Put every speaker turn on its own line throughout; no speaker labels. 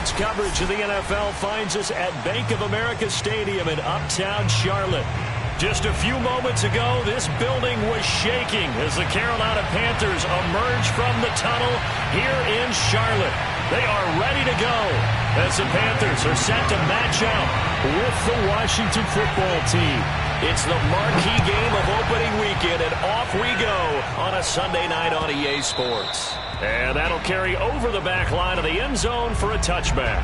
Sports coverage of the NFL finds us at Bank of America Stadium in Uptown Charlotte. Just a few moments ago, this building was shaking as the Carolina Panthers emerge from the tunnel here in Charlotte. They are ready to go as the Panthers are set to match up with the Washington football team. It's the marquee game of opening weekend, and off we go on a Sunday night on EA Sports. And that'll carry over the back line of the end zone for a touchback.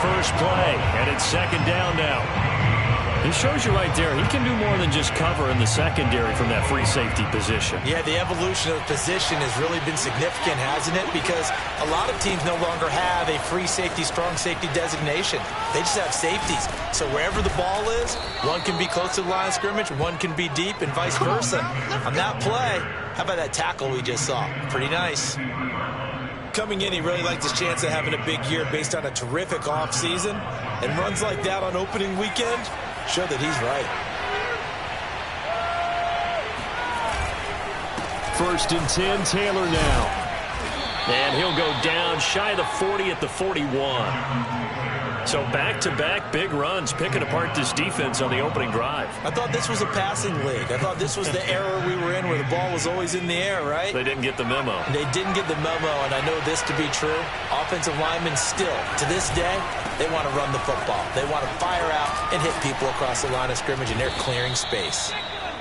First play, and it's second down now. He shows you right there, he can do more than just cover in the secondary from that free safety position.
Yeah, the evolution of the position has really been significant, hasn't it? Because a lot of teams no longer have a free safety, strong safety designation. They just have safeties. So wherever the ball is, one can be close to the line of scrimmage, one can be deep, and vice versa. On that play, how about that tackle we just saw? Pretty nice. Coming in, he really liked his chance of having a big year based on a terrific offseason. And runs like that on opening weekend show that he's right.
First and 10, Taylor now. And he'll go down shy of the 40 at the 41. So back-to-back big runs, picking apart this defense on the opening drive.
I thought this was a passing league. I thought this was the era we were in where the ball was always in the air, right?
They didn't get the memo.
They didn't get the memo, and I know this to be true. Offensive linemen still, to this day, they want to run the football. They want to fire out and hit people across the line of scrimmage, and they're clearing space.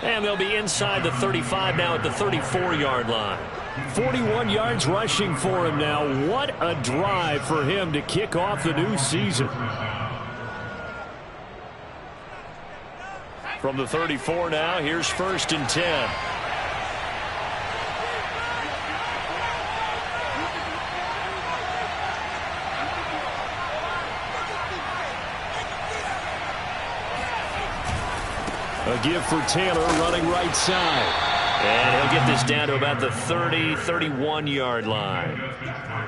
And they'll be inside the 35 now at the 34-yard line. 41 yards rushing for him now. What a drive for him to kick off the new season. From the 34 now, here's first and 10. A give for Taylor running right side. And he'll get this down to about the 30, 31-yard line.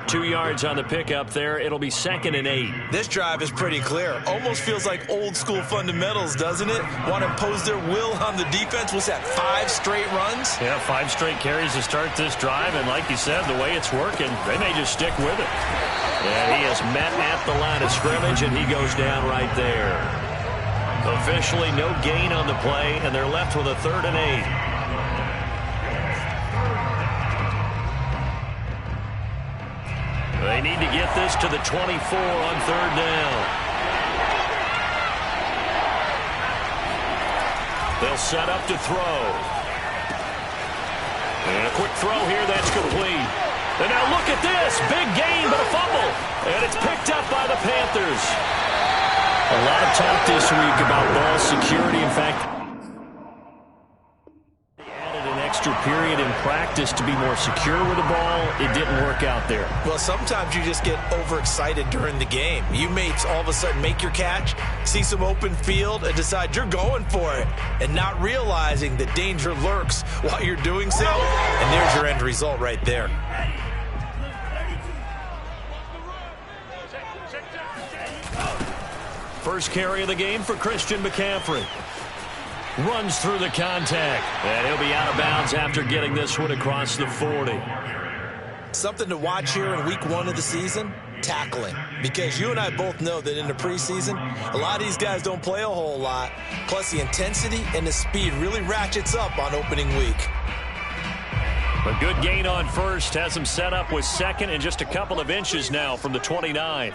2 yards on the pickup there. It'll be second and 8.
This drive is pretty clear. Almost feels like old-school fundamentals, doesn't it? Want to impose their will on the defense. What's that, 5 straight runs?
Yeah, 5 straight carries to start this drive. And like you said, the way it's working, they may just stick with it. And he is met at the line of scrimmage, and he goes down right there. Officially no gain on the play, and they're left with a 3rd and 8. They need to get this to the 24 on 3rd down. They'll set up to throw. And a quick throw here, that's complete. And now look at this. Big gain, but a fumble. And it's picked up by the Panthers. A lot of talk this week about ball security. In fact, extra period in practice to be more secure with the ball. It didn't work out there.
Well, sometimes you just get overexcited during the game. You may all of a sudden make your catch, see some open field, and decide you're going for it, and not realizing that danger lurks while you're doing so. And there's your end result right there.
First carry of the game for Christian McCaffrey. Runs through the contact. And he'll be out of bounds after getting this one across the 40.
Something to watch here in week 1 of the season, tackling. Because you and I both know that in the preseason, a lot of these guys don't play a whole lot. Plus the intensity and the speed really ratchets up on opening week.
A good gain on first. Has him set up with second and just a couple of inches now from the 29.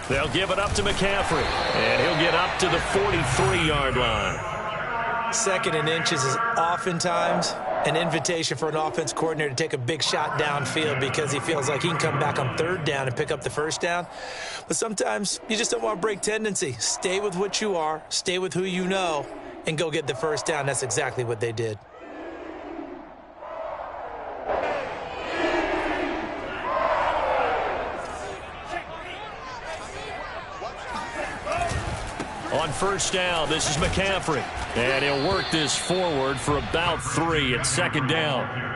They'll give it up to McCaffrey, and he'll get up to the 43-yard line.
Second and inches is oftentimes an invitation for an offense coordinator to take a big shot downfield because he feels like he can come back on 3rd down and pick up the 1st down. But sometimes you just don't want to break tendency. Stay with what you are, stay with who you know, and go get the 1st down. That's exactly what they did.
first down. This is McCaffrey. And he'll work this forward for about 3 at second down.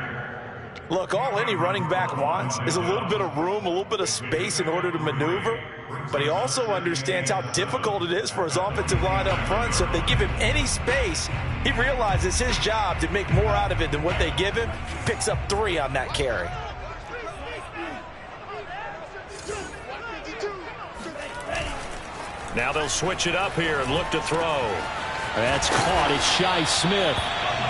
Look, all any running back wants is a little bit of room, a little bit of space in order to maneuver. But he also understands how difficult it is for his offensive line up front. So if they give him any space, he realizes his job to make more out of it than what they give him. Picks up 3 on that carry.
Now they'll switch it up here and look to throw. That's caught. It's Shi Smith.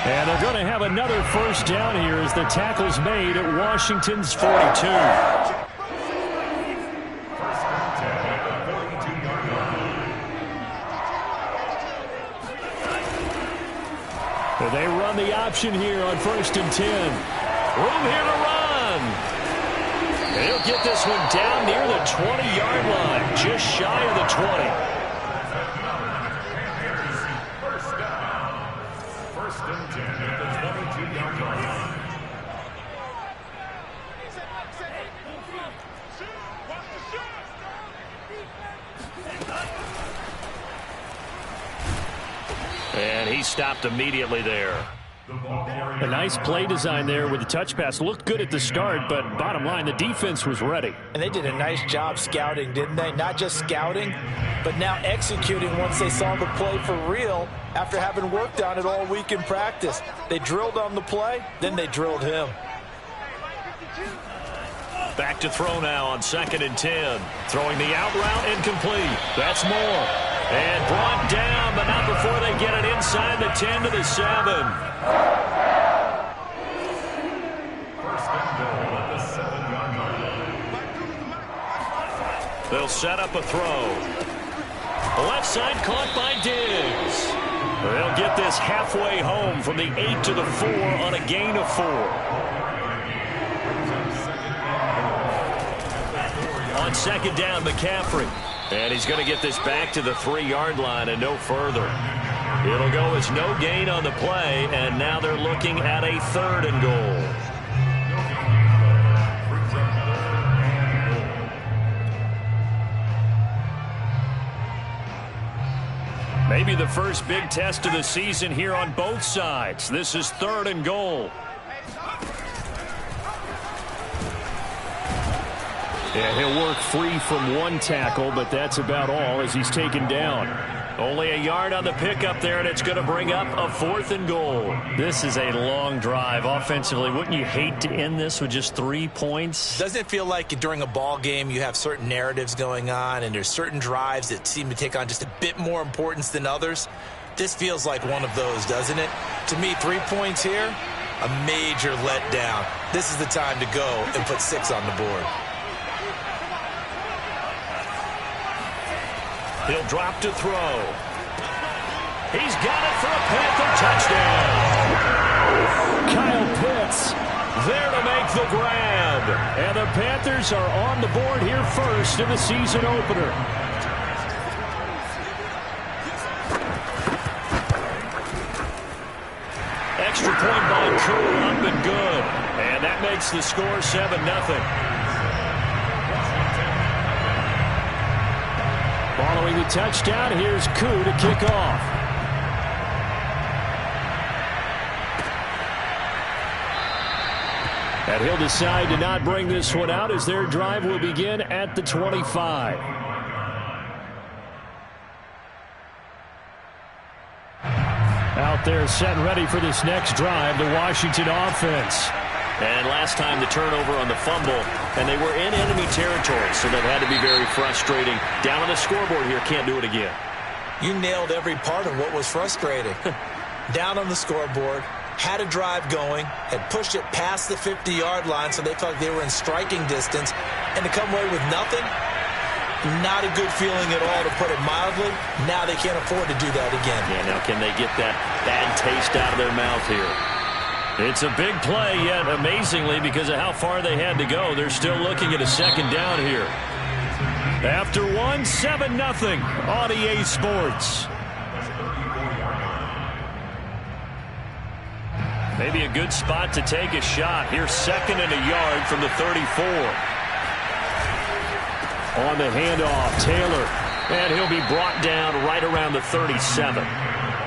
And they're going to have another first down here as the tackle's made at Washington's 42. They run the option here on 1st and 10. Room here to run. He'll get this one down near the 20-yard line, just shy of the 20. And he stopped immediately there. A nice play design there with the touch pass. Looked good at the start, but bottom line, the defense was ready.
And they did a nice job scouting, didn't they? Not just scouting, but now executing once they saw the play for real after having worked on it all week in practice. They drilled on the play, then they drilled him.
Back to throw now on 2nd and 10. Throwing the out route incomplete. That's Moore. And brought down, but not before they get it inside the 10 to the 7. They'll set up a throw. Left side caught by Diggs. They'll get this halfway home from the 8 to the 4 on a gain of 4. On 2nd down, McCaffrey. And he's going to get this back to the 3-yard line and no further. It'll go as no gain on the play, and now they're looking at a 3rd and goal. Maybe the first big test of the season here on both sides. This is 3rd and goal. Yeah, he'll work free from one tackle, but that's about all as he's taken down. Only a yard on the pickup there, and it's going to bring up a 4th and goal. This is a long drive offensively. Wouldn't you hate to end this with just 3 points?
Doesn't it feel like during a ball game you have certain narratives going on and there's certain drives that seem to take on just a bit more importance than others? This feels like one of those, doesn't it? To me, 3 points here, a major letdown. This is the time to go and put 6 on the board.
He'll drop to throw. He's got it for a Panther touchdown. Kyle Pitts there to make the grab. And the Panthers are on the board here first in the season opener. Extra point by Koo, up and good. And that makes the score 7-0. Following the touchdown, here's Koo to kick off. And he'll decide to not bring this one out as their drive will begin at the 25. Out there set and ready for this next drive, the Washington offense. And last time the turnover on the fumble, and they were in enemy territory, so that had to be very frustrating. Down on the scoreboard here, can't do it again.
You nailed every part of what was frustrating. Down on the scoreboard, had a drive going, had pushed it past the 50-yard line, so they felt like they were in striking distance, and to come away with nothing, not a good feeling at all, to put it mildly. Now they can't afford to do that again.
Yeah, now can they get that bad taste out of their mouth here? It's a big play, yet amazingly, because of how far they had to go, they're still looking at a 2nd down here. After 7-0 on EA Sports. Maybe a good spot to take a shot. Here's 2nd and a yard from the 34. On the handoff, Taylor And he'll be brought down right around the 37.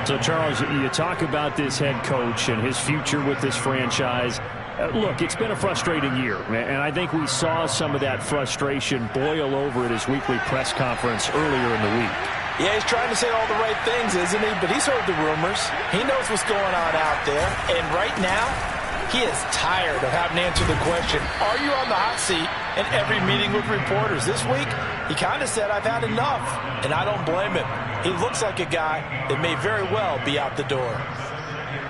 So, Charles, you talk about this head coach and his future with this franchise. Look, it's been a frustrating year, and I think we saw some of that frustration boil over at his weekly press conference earlier in the week.
Yeah, he's trying to say all the right things, isn't he? But he's heard the rumors. He knows what's going on out there. And right now, he is tired of having to answer the question, are you on the hot seat in every meeting with reporters? This week, he kind of said, I've had enough. And I don't blame him. He looks like a guy that may very well be out the door.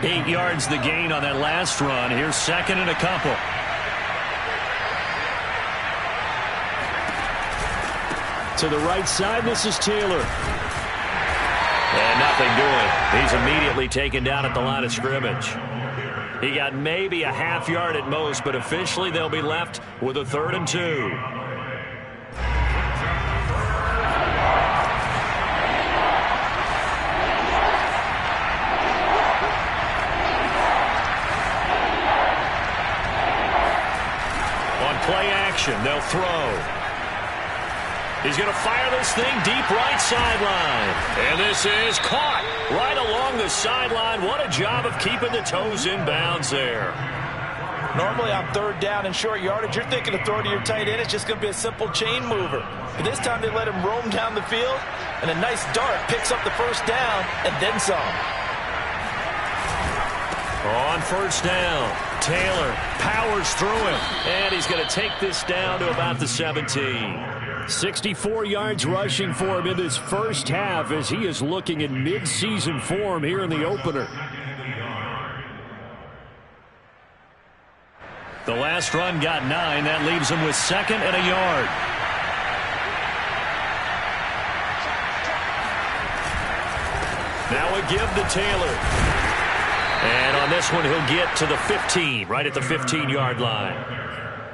8 yards the gain on that last run. Here's second and a couple. To the right side, this is Taylor. And nothing doing. He's immediately taken down at the line of scrimmage. He got maybe a half yard at most, but officially they'll be left with a 3rd and 2. Play action. They'll throw. He's going to fire this thing deep right sideline. And this is caught right along the sideline. What a job of keeping the toes in bounds there.
Normally on 3rd down and short yardage, you're thinking to throw to your tight end. It's just going to be a simple chain mover. But this time they let him roam down the field, and a nice dart picks up the 1st down and then some.
On 1st down, Taylor powers through him, and he's going to take this down to about the 17. 64 yards rushing for him in this first half as he is looking in mid-season form here in the opener. The last run got 9. That leaves him with 2nd and a yard. Now a give to Taylor. And on this one, he'll get to the 15, right at the 15-yard line.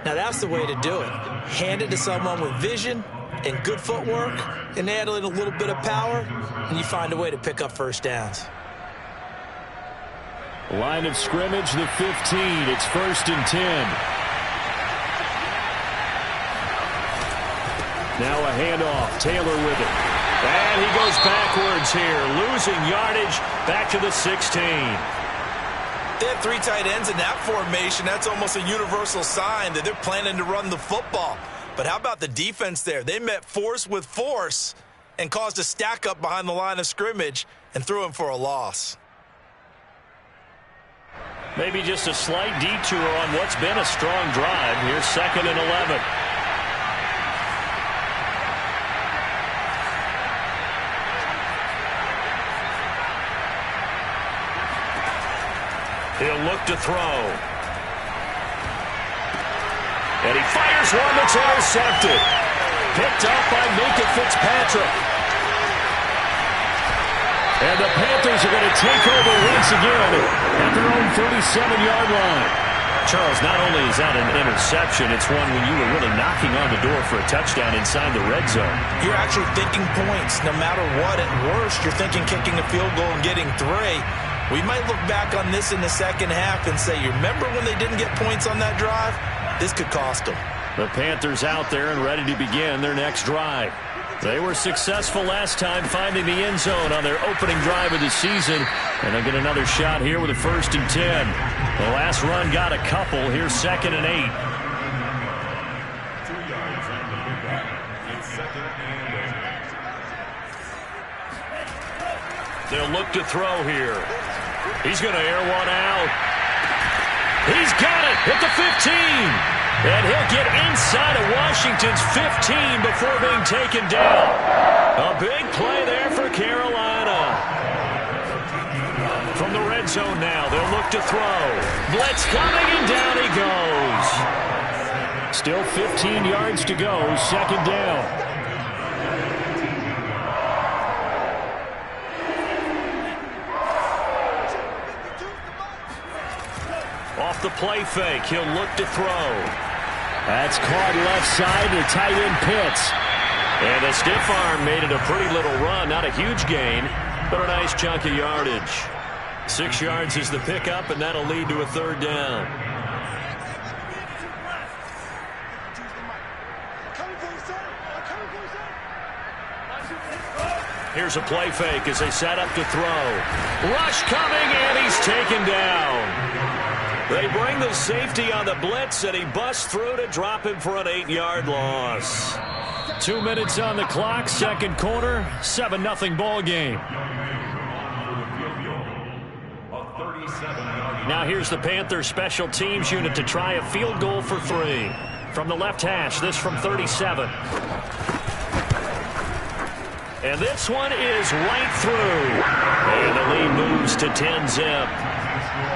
Now, that's the way to do it. Hand it to someone with vision and good footwork, and add in a little bit of power, and you find a way to pick up 1st downs.
Line of scrimmage, the 15. It's 1st and 10. Now a handoff. Taylor with it. And he goes backwards here, losing yardage back to the 16.
They have 3 tight ends in that formation. That's almost a universal sign that they're planning to run the football. But how about the defense there? They met force with force and caused a stack up behind the line of scrimmage and threw him for a loss.
Maybe just a slight detour on what's been a strong drive. Here's 2nd and 11. He'll look to throw. And he fires one that's intercepted. Picked up by Minkah Fitzpatrick. And the Panthers are going to take over once again at their own 37-yard line. Charles, not only is that an interception, it's one when you were really knocking on the door for a touchdown inside the red zone.
You're actually thinking points. No matter what, at worst, you're thinking kicking a field goal and getting 3. We might look back on this in the second half and say, you remember when they didn't get points on that drive? This could cost them.
The Panthers out there and ready to begin their next drive. They were successful last time finding the end zone on their opening drive of the season. And they'll get another shot here with a 1st and 10. The last run got a couple. Here's 2nd and 8. They'll look to throw here. He's going to air one out. He's got it at the 15. And he'll get inside of Washington's 15 before being taken down. A big play there for Carolina. From the red zone now, they'll look to throw. Blitz coming, and down he goes. Still 15 yards to go, 2nd down. Off the play fake, he'll look to throw. That's caught left side to tight end Pitts. And the stiff arm made it a pretty little run. Not a huge gain, but a nice chunk of yardage. 6 yards is the pickup, and that'll lead to a 3rd down. here's a play fake as they set up to throw. Rush coming, and he's taken down. They bring the safety on the blitz, and he busts through to drop him for an 8-yard loss. 2 minutes on the clock, second quarter, 7-0 ball game. Now here's the Panthers special teams unit to try a field goal for 3. From the left hash, this from 37. And this one is right through. And the lead moves to 10-zip.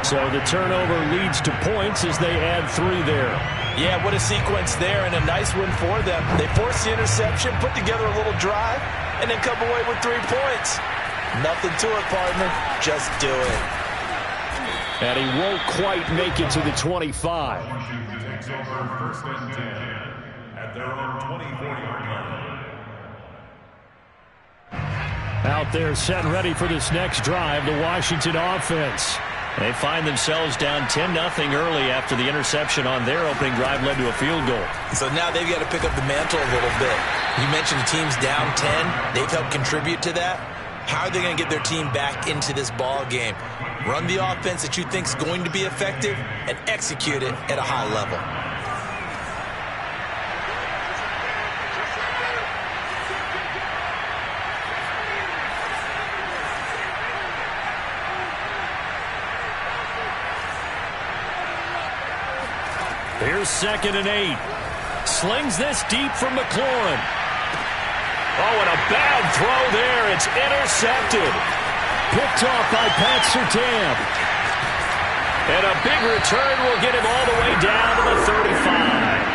So the turnover leads to points as they add 3 there.
Yeah, what a sequence there, and a nice win for them. They force the interception, put together a little drive, and then come away with 3 points. Nothing to it, partner. Just do it.
And he won't quite make it to the 25.
Takes over first and 10 at their own 24-yard line.
Out there set and ready for this next drive, the Washington offense. They find themselves down 10-0 early after the interception on their opening drive led to a field goal.
So now they've got to pick up the mantle a little bit. You mentioned the team's down 10. They've helped contribute to that. How are they going to get their team back into this ball game? Run the offense that you think is going to be effective and execute it at a high level.
Here's 2nd and 8. Slings this deep from McLaurin. Oh, and a bad throw there. It's intercepted. Picked off by Pat Surtain. And a big return will get him all the way down to the 35.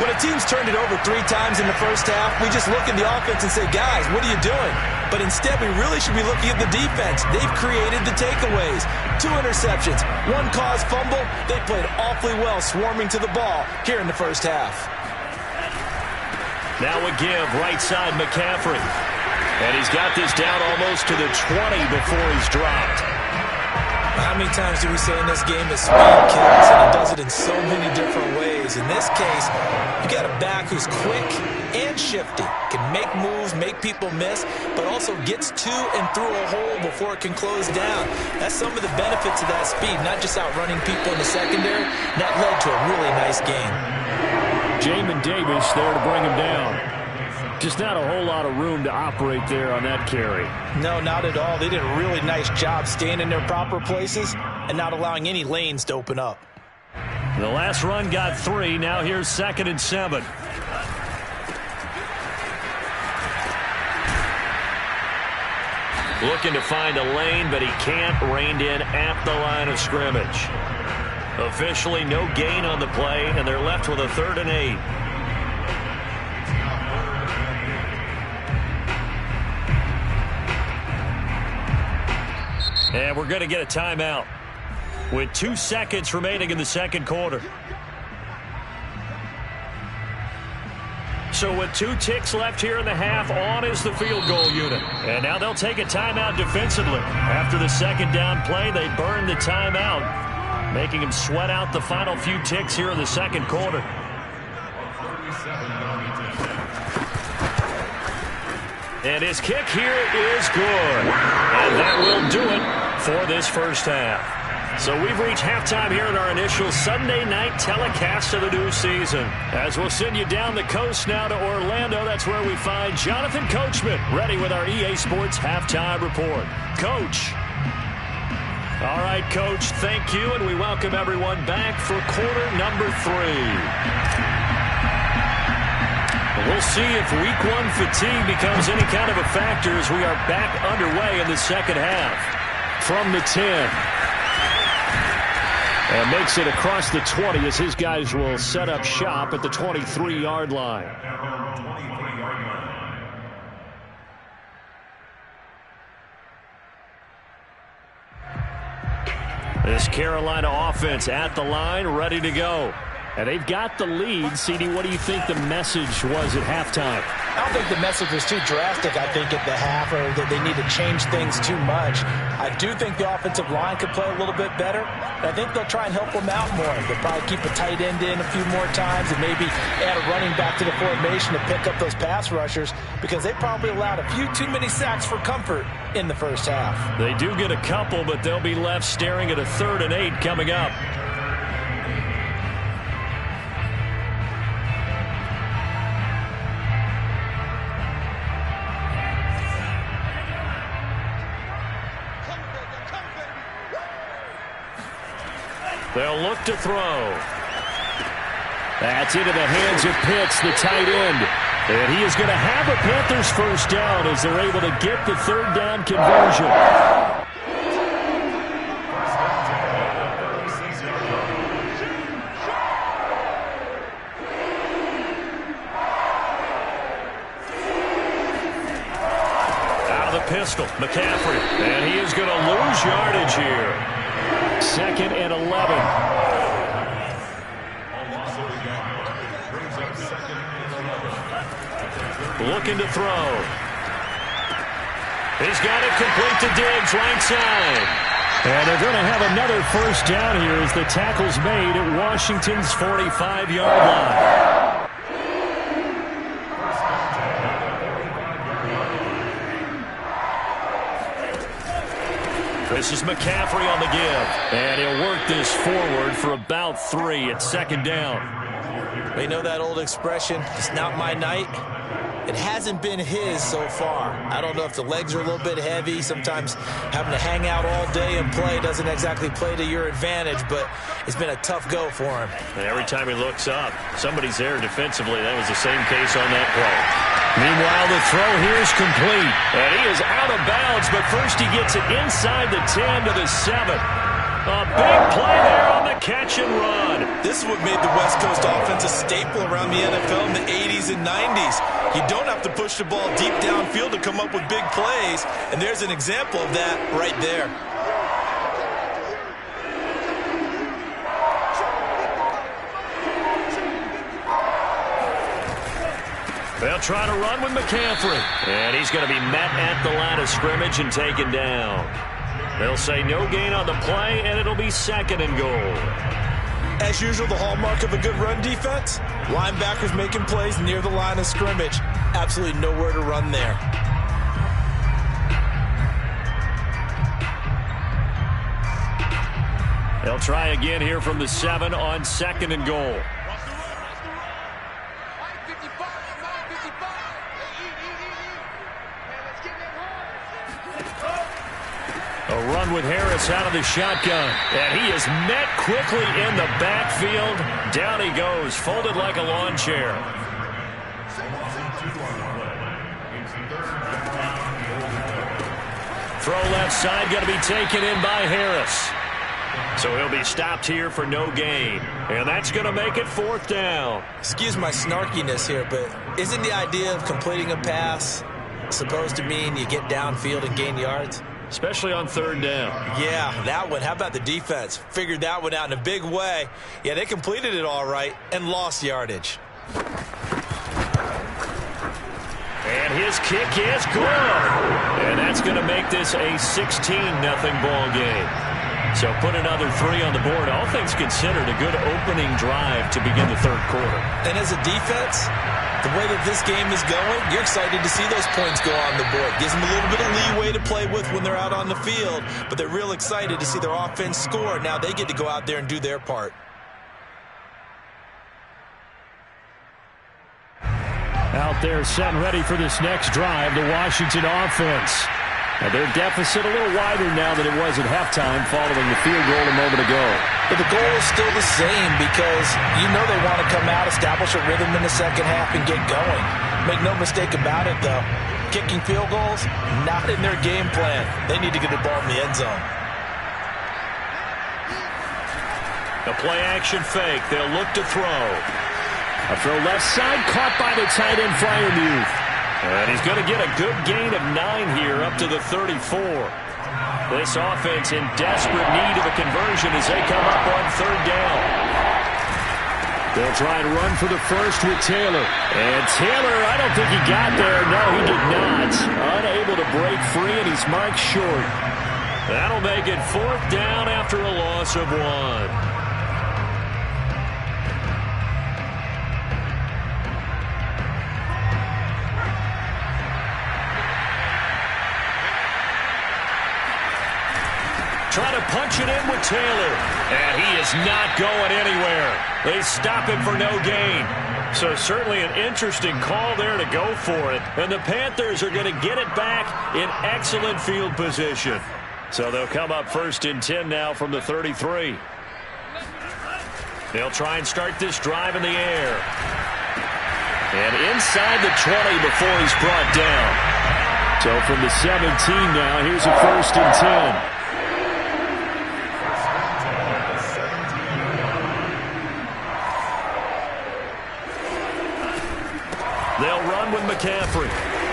When a team's turned it over 3 times in the first half, we just look at the offense and say, guys, what are you doing? But instead, we really should be looking at the defense. They've created the takeaways. 2 interceptions, 1 caused fumble. They played awfully well swarming to the ball here in the first half.
Now a give, right side McCaffrey. And he's got this down almost to the 20 before he's dropped.
How many times do we say in this game that speed kills, and he does it in so many different ways? In this case, you got a back who's quick and shifty, can make moves, make people miss, but also gets to and through a hole before it can close down. That's some of the benefits of that speed, not just outrunning people in the secondary. That led to a really nice game.
Jamin Davis there to bring him down. Just not a whole lot of room to operate there on that carry.
No, not at all. They did a really nice job staying in their proper places and not allowing any lanes to open up.
The last run got 3. Now here's 2nd and 7. Looking to find a lane, but he can't. Reined in at the line of scrimmage. Officially no gain on the play, and they're left with a 3rd and 8. And we're going to get a timeout with 2 seconds remaining in the second quarter. So with 2 ticks left here in the half, on is the field goal unit. And now they'll take a timeout defensively. After the second down play, they burn the timeout, making them sweat out the final few ticks here in the second quarter. And his kick here is good. And that will do it for this first half. So we've reached halftime here in our initial Sunday night telecast of the new season. As we'll send you down the coast now to Orlando, that's where we find Jonathan Coachman ready with our EA Sports halftime report. Coach. All right, Coach, thank you, and we welcome everyone back for quarter number 3. We'll see if week 1 fatigue becomes any kind of a factor as we are back underway in the second half. From the 10. And makes it across the 20 as his guys will set up shop at the 23-yard line. This Carolina offense at the line, ready to go. And they've got the lead. CD, what do you think the message was at halftime?
I don't think the message was too drastic, I think, at the half, or that they need to change things too much. I do think the offensive line could play a little bit better. And I think they'll try and help them out more. They'll probably keep a tight end in a few more times and maybe add a running back to the formation to pick up those pass rushers, because they probably allowed a few too many sacks for comfort in the first half.
They do get a couple, but they'll be left staring at a 3rd and 8 coming up. They'll look to throw. That's into the hands of Pitts, the tight end. And he is going to have a Panthers first down as they're able to get the 3rd down conversion. Out of the pistol, McCaffrey. And he is going to lose yardage here. 2nd and 11. Looking to throw. He's got it complete to Diggs, right side. And they're going to have another first down here as the tackle's made at Washington's 45-yard line. This is McCaffrey on the give. And he'll work this forward for about 3 at 2nd down.
You know that old expression, it's not my night? It hasn't been his so far. I don't know if the legs are a little bit heavy. Sometimes having to hang out all day and play doesn't exactly play to your advantage, but it's been a tough go for him.
And every time he looks up, somebody's there defensively. That was the same case on that play. Meanwhile, the throw here is complete. And he is out of bounds, but first he gets it inside the 10 to the 7. A big play there on the catch and run.
This is what made the West Coast offense a staple around the NFL in the 80s and 90s. You don't have to push the ball deep downfield to come up with big plays, and there's an example of that right there.
They'll try to run with McCaffrey. And he's going to be met at the line of scrimmage and taken down. They'll say no gain on the play, and it'll be 2nd and goal.
As usual, the hallmark of a good run defense, linebackers making plays near the line of scrimmage. Absolutely nowhere to run there.
They'll try again here from the 7 on 2nd and goal. A run with Harris out of the shotgun. And he is met quickly in the backfield. Down he goes, folded like a lawn chair. Throw left side, going to be taken in by Harris. So he'll be stopped here for no gain. And that's going to make it 4th down.
Excuse my snarkiness here, but isn't the idea of completing a pass supposed to mean you get downfield and gain yards?
Especially on 3rd down.
Yeah, that one. How about the defense? Figured that one out in a big way. Yeah, they completed it all right and lost yardage.
And his kick is good. And that's going to make this a 16-0 ball game. So put another 3 on the board. All things considered, a good opening drive to begin the 3rd quarter.
And as a defense, the way that this game is going, you're excited to see those points go on the board. Gives them a little bit of leeway to play with when they're out on the field, but they're real excited to see their offense score. Now they get to go out there and do their part.
Out there set and ready for this next drive, the Washington offense. Now their deficit a little wider now than it was at halftime following the field goal a moment ago.
But the goal is still the same because you know they want to come out, establish a rhythm in the second half, and get going. Make no mistake about it, though. Kicking field goals, not in their game plan. They need to get the ball in the end zone.
A play-action fake. They'll look to throw. A throw left side, caught by the tight end Freiermuth. And he's going to get a good gain of 9 here up to the 34. This offense in desperate need of a conversion as they come up on 3rd down. They'll try and run for the first with Taylor. And Taylor, I don't think he got there. No, he did not. Unable to break free, and he's marked short. That'll make it 4th down after a loss of 1. Trying to punch it in with Taylor. And he is not going anywhere. They stop him for no gain. So certainly an interesting call there to go for it. And the Panthers are going to get it back in excellent field position. So they'll come up 1st and 10 now from the 33. They'll try and start this drive in the air. And inside the 20 before he's brought down. So from the 17 now, here's a 1st and 10. They'll run with McCaffrey.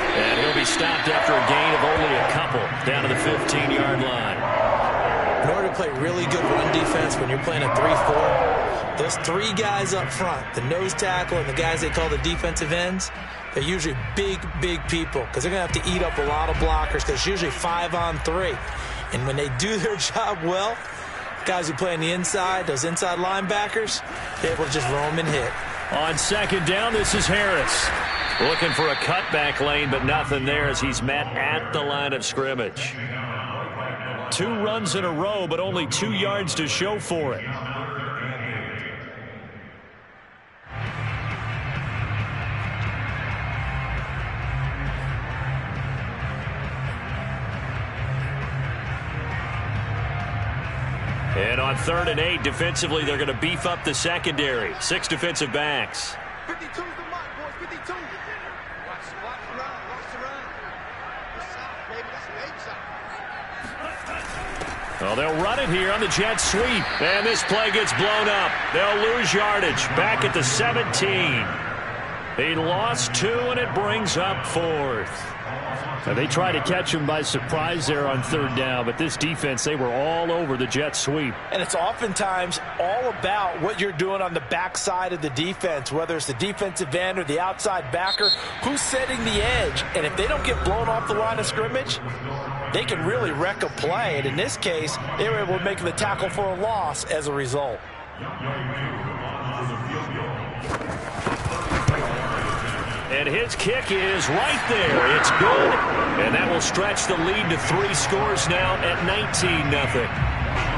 And he'll be stopped after a gain of only a couple down to the 15-yard line.
In order to play really good run defense when you're playing a 3-4, those 3 guys up front, the nose tackle and the guys they call the defensive ends, they're usually big, big people because they're going to have to eat up a lot of blockers because it's usually 5-on-3. And when they do their job well, guys who play on the inside, those inside linebackers, they're able to just roam and hit.
On 2nd down, this is Harris. Looking for a cutback lane, but nothing there as he's met at the line of scrimmage. 2 runs in a row, but only 2 yards to show for it. And on 3rd and 8, defensively, they're going to beef up the secondary. 6 defensive backs.
52's the mark, boys. 52. Watch the run. Watch the run. That's solid, baby. That's an 8 shot.
Well, they'll run it here on the jet sweep. And this play gets blown up. They'll lose yardage back at the 17. He lost 2, and it brings up 4th. Now they try to catch him by surprise there on 3rd down, but this defense, they were all over the jet sweep.
And it's oftentimes all about what you're doing on the backside of the defense, whether it's the defensive end or the outside backer, who's setting the edge. And if they don't get blown off the line of scrimmage, they can really wreck a play. And in this case, they were able to make the tackle for a loss as a result.
And his kick is right there. It's good. And that will stretch the lead to 3 scores now at 19-0.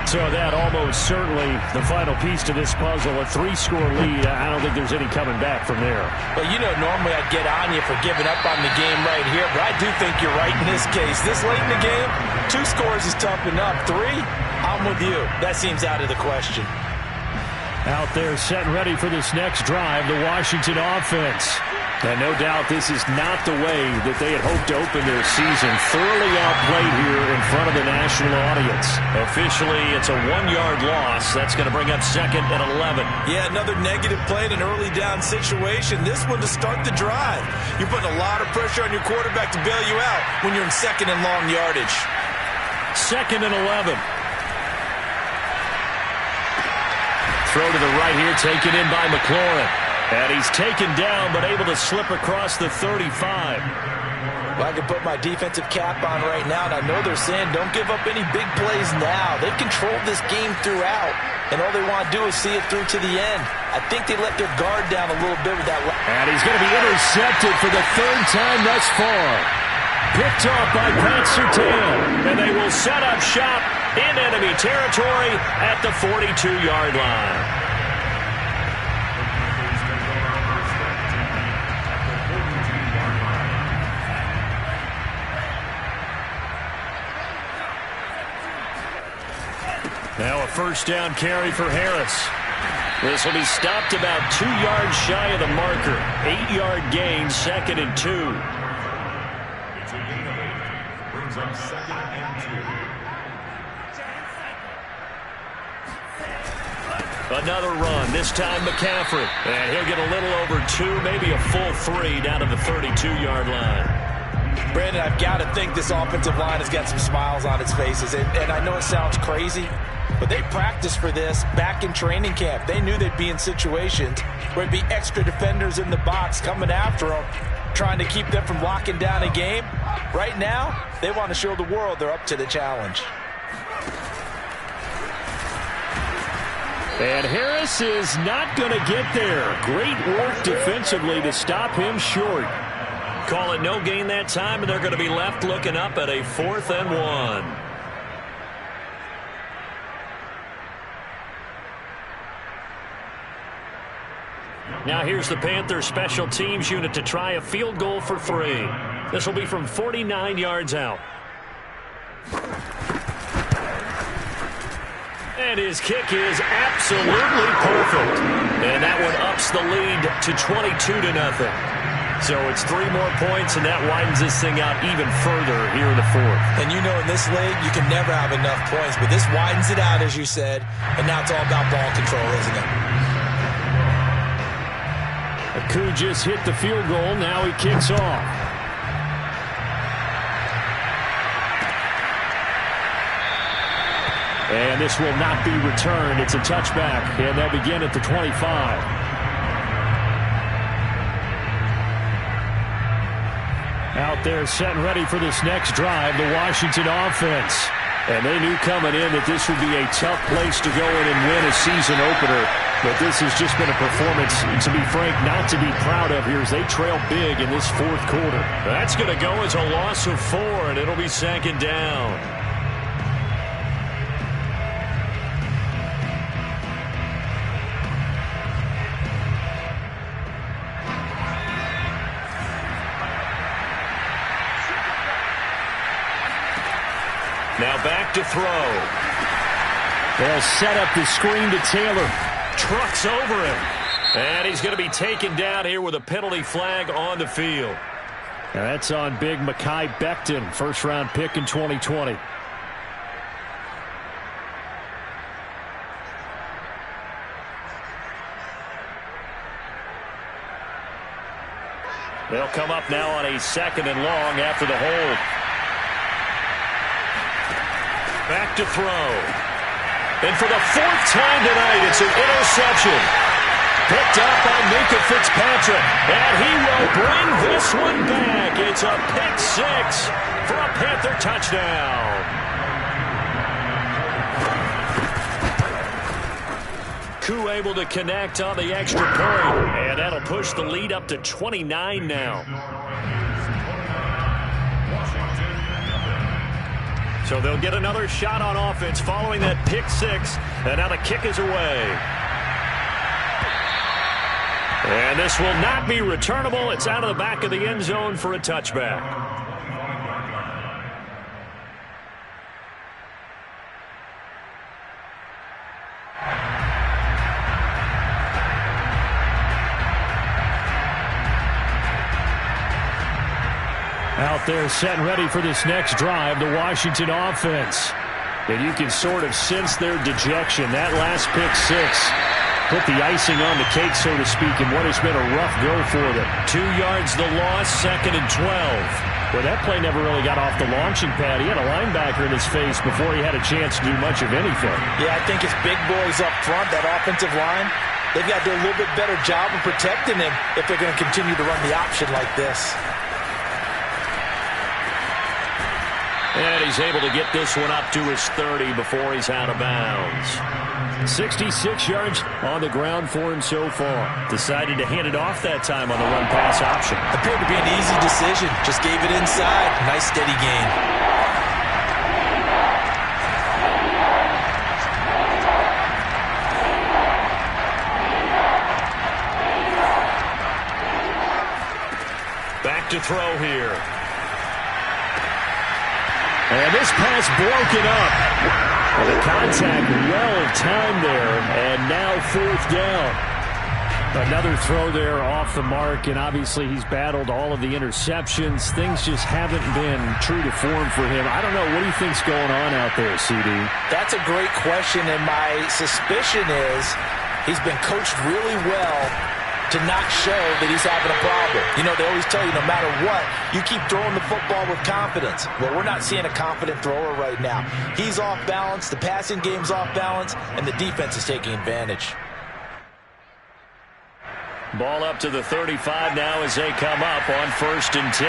So that almost certainly the final piece to this puzzle, a 3-score lead. I don't think there's any coming back from there.
Well, you know, normally I'd get on you for giving up on the game right here, but I do think you're right in this case. This late in the game, 2 scores is tough enough. 3, I'm with you. That seems out of the question.
Out there set and ready for this next drive, the Washington offense. And no doubt this is not the way that they had hoped to open their season. Thoroughly outplayed here in front of the national audience. Officially, it's a 1-yard loss. That's going to bring up 2nd and 11.
Yeah, another negative play in an early down situation. This one to start the drive. You're putting a lot of pressure on your quarterback to bail you out when you're in 2nd and long yardage.
2nd and 11. Throw to the right here, taken in by McLaurin. And he's taken down, but able to slip across the 35.
Well, I can put my defensive cap on right now, and I know they're saying don't give up any big plays now. They've controlled this game throughout, and all they want to do is see it through to the end. I think they let their guard down a little bit with that.
And he's going to be intercepted for the 3rd time thus far. Picked off by Pat Surtain, and they will set up shop in enemy territory at the 42-yard line. Now a 1st down carry for Harris. This will be stopped about 2 yards shy of the marker. 8-yard gain, 2nd and 2.
It's a gain of 8. Brings up 2nd and 2.
Another run, this time McCaffrey. And he'll get a little over 2, maybe a full 3 down to the 32-yard line.
Brandon, I've got to think this offensive line has got some smiles on its faces. And I know it sounds crazy, But they practiced for this back in training camp. They knew they'd be in situations where there'd be extra defenders in the box coming after them, trying to keep them from locking down a game. Right now, they want to show the world they're up to the challenge.
And Harris is not going to get there. Great work defensively to stop him short. Call it no gain that time, and they're going to be left looking up at a 4th and 1. Now here's the Panthers special teams unit to try a field goal for 3. This will be from 49 yards out. And his kick is absolutely perfect. And that one ups the lead to 22-0. So it's 3 more points, and that widens this thing out even further here in the 4th.
And you know, in this league, you can never have enough points, but this widens it out, as you said, and now it's all about ball control, isn't it?
Aku just hit the field goal. Now he kicks off. And this will not be returned. It's a touchback, and they'll begin at the 25. Out there set and ready for this next drive, the Washington offense. And they knew coming in that this would be a tough place to go in and win a season opener. But this has just been a performance, to be frank, not to be proud of here as they trail big in this 4th quarter. That's going to go as a loss of 4, and it'll be 2nd down. Now back to throw. They'll set up the screen to Taylor. Trucks over him. And he's going to be taken down here with a penalty flag on the field. And that's on big Mekhi Becton, 1st-round pick in 2020. They'll come up now on a 2nd and long after the hold. Back to throw. And for the 4th time tonight, it's an interception. Picked up by Minka Fitzpatrick. And he will bring this one back. It's a pick 6 for a Panther touchdown. Koo able to connect on the extra point. And that'll push the lead up to 29 now. So they'll get another shot on offense following that pick 6. And now the kick is away. And this will not be returnable. It's out of the back of the end zone for a touchback. Out there set and ready for this next drive, the Washington offense. And you can sort of sense their dejection. That last pick 6 put the icing on the cake, so to speak, in what has been a rough go for them. 2 yards the loss, 2nd and 12. Well, that play never really got off the launching pad. He had a linebacker in his face before he had a chance to do much of anything.
Yeah, I think it's big boys up front, that offensive line. They've got to do a little bit better job of protecting him if they're going to continue to run the option like this.
And he's able to get this one up to his 30 before he's out of bounds. 66 yards on the ground for him so far. Decided to hand it off that time on the run-pass option.
Appeared to be an easy decision. Just gave it inside. Nice steady gain.
Back to throw here. And this pass broken up. Well, the contact well-timed there, and now 4th down. Another throw there off the mark, and obviously he's battled all of the interceptions. Things just haven't been true to form for him. I don't know. What do you think's going on out there, CD?
That's a great question, and my suspicion is he's been coached really well to not show that he's having a problem. You know, they always tell you no matter what, you keep throwing the football with confidence. Well, we're not seeing a confident thrower right now. He's off balance, the passing game's off balance, and the defense is taking advantage.
Ball up to the 35 now as they come up on 1st and 10.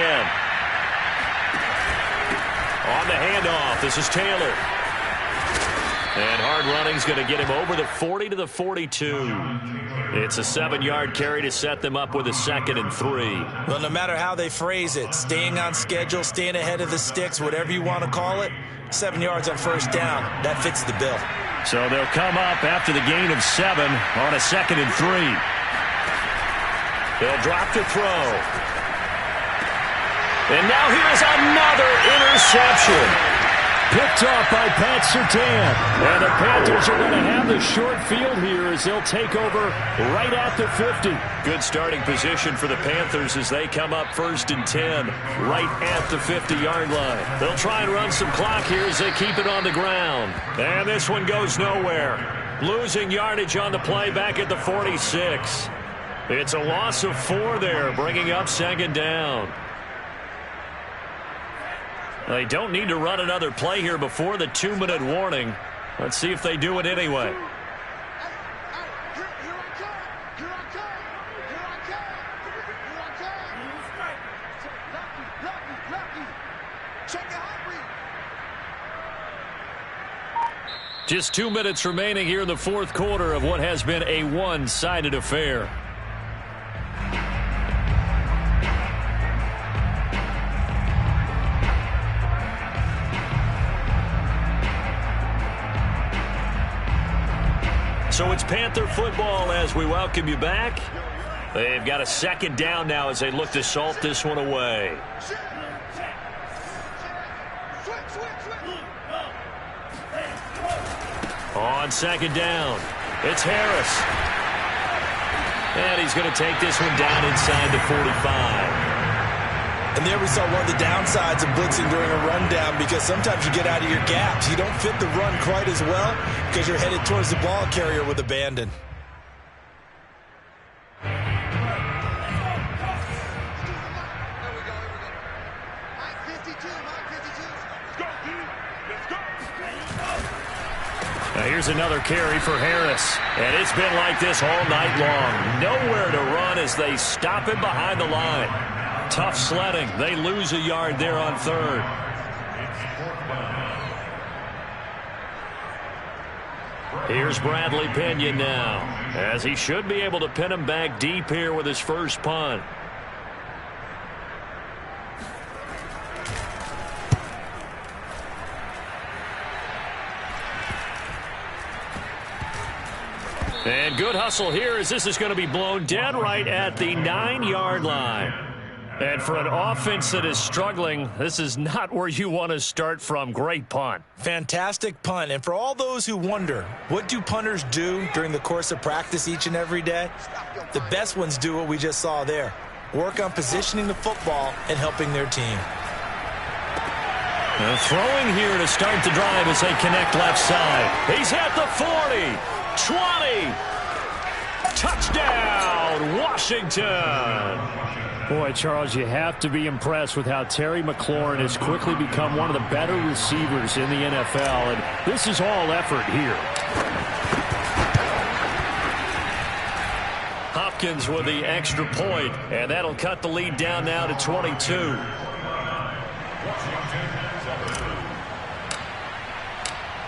On the handoff, this is Taylor. And hard running's going to get him over the 40 to the 42. It's a 7-yard carry to set them up with a 2nd and 3.
Well, no matter how they phrase it, staying on schedule, staying ahead of the sticks, whatever you want to call it, 7 yards on 1st down, that fits the bill.
So they'll come up after the gain of 7 on a 2nd and 3. They'll drop to throw. And now here's another interception. Picked off by Pat Surtain. And the Panthers are going to have the short field here as they'll take over right at the 50. Good starting position for the Panthers as they come up 1st and 10 right at the 50-yard line. They'll try and run some clock here as they keep it on the ground. And this one goes nowhere. Losing yardage on the play back at the 46. It's a loss of 4 there, bringing up 2nd down. They don't need to run another play here before the 2-minute warning. Let's see if they do it anyway. Just 2 minutes remaining here in the 4th quarter of what has been a one-sided affair. So it's Panther football as we welcome you back. They've got a 2nd down now as they look to salt this one away. On 2nd down, it's Harris. And he's going to take this one down inside the 45.
And there we saw one of the downsides of blitzing during a rundown, because sometimes you get out of your gaps. You don't fit the run quite as well because you're headed towards the ball carrier with abandon.
Now here's another carry for Harris. And it's been like this all night long. Nowhere to run as they stop him behind the line. Tough sledding. They lose a yard there on 3rd. Here's Bradley Pinion now, as he should be able to pin him back deep here with his first punt. And good hustle here as this is going to be blown dead right at the 9-yard line. And for an offense that is struggling, this is not where you want to start from. Great punt.
Fantastic punt. And for all those who wonder, what do punters do during the course of practice each and every day? The best ones do what we just saw there. Work on positioning the football and helping their team.
And throwing here to start the drive as they connect left side. He's at the 40, 20. Touchdown, Washington. Boy, Charles, you have to be impressed with how Terry McLaurin has quickly become one of the better receivers in the NFL, and this is all effort here. Hopkins with the extra point, and that'll cut the lead down now to 22.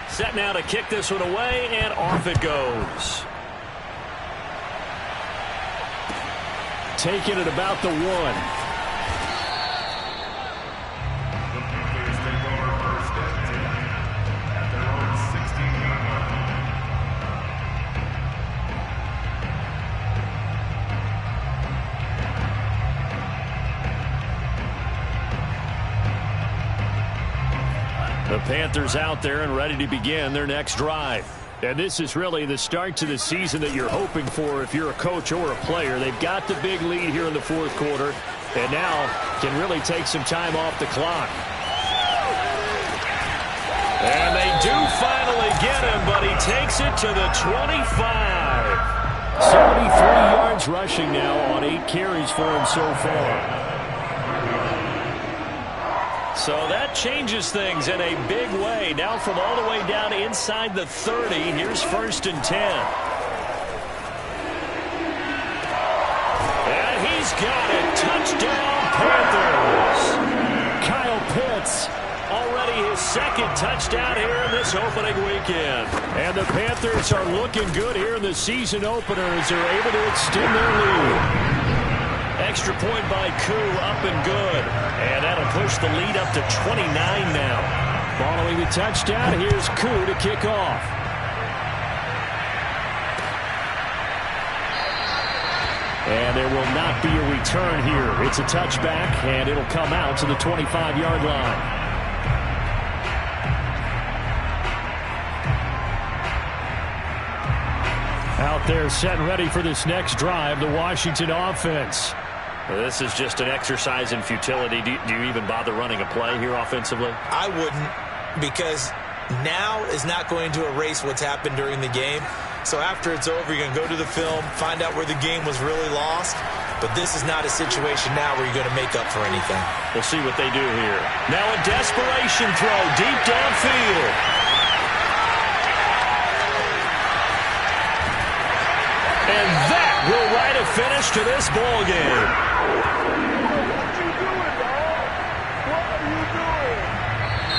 Set now to kick this one away, and off it goes. Taken at about the 1. The Panthers out there and ready to begin their next drive. And this is really the start to the season that you're hoping for if you're a coach or a player. They've got the big lead here in the 4th quarter, and now can really take some time off the clock. And they do finally get him, but he takes it to the 25. 73 yards yards rushing now on 8 carries for him so far. So that changes things in a big way. Now from all the way down inside the 30, here's 1st and 10. And he's got it. Touchdown, Panthers. Kyle Pitts, already his 2nd touchdown here in this opening weekend. And the Panthers are looking good here in the season opener as they're able to extend their lead. Extra point by Koo, up and good. And that'll push the lead up to 29 now. Following the touchdown, here's Koo to kick off. And there will not be a return here. It's a touchback, and it'll come out to the 25-yard line. Out there set and ready for this next drive, the Washington offense. Well, this is just an exercise in futility. Do you even bother running a play here offensively?
I wouldn't, because now is not going to erase what's happened during the game. So after it's over, you're going to go to the film, find out where the game was really lost. But this is not a situation now where you're going to make up for anything.
We'll see what they do here. Now a desperation throw deep downfield. And that will write a finish to this ball game.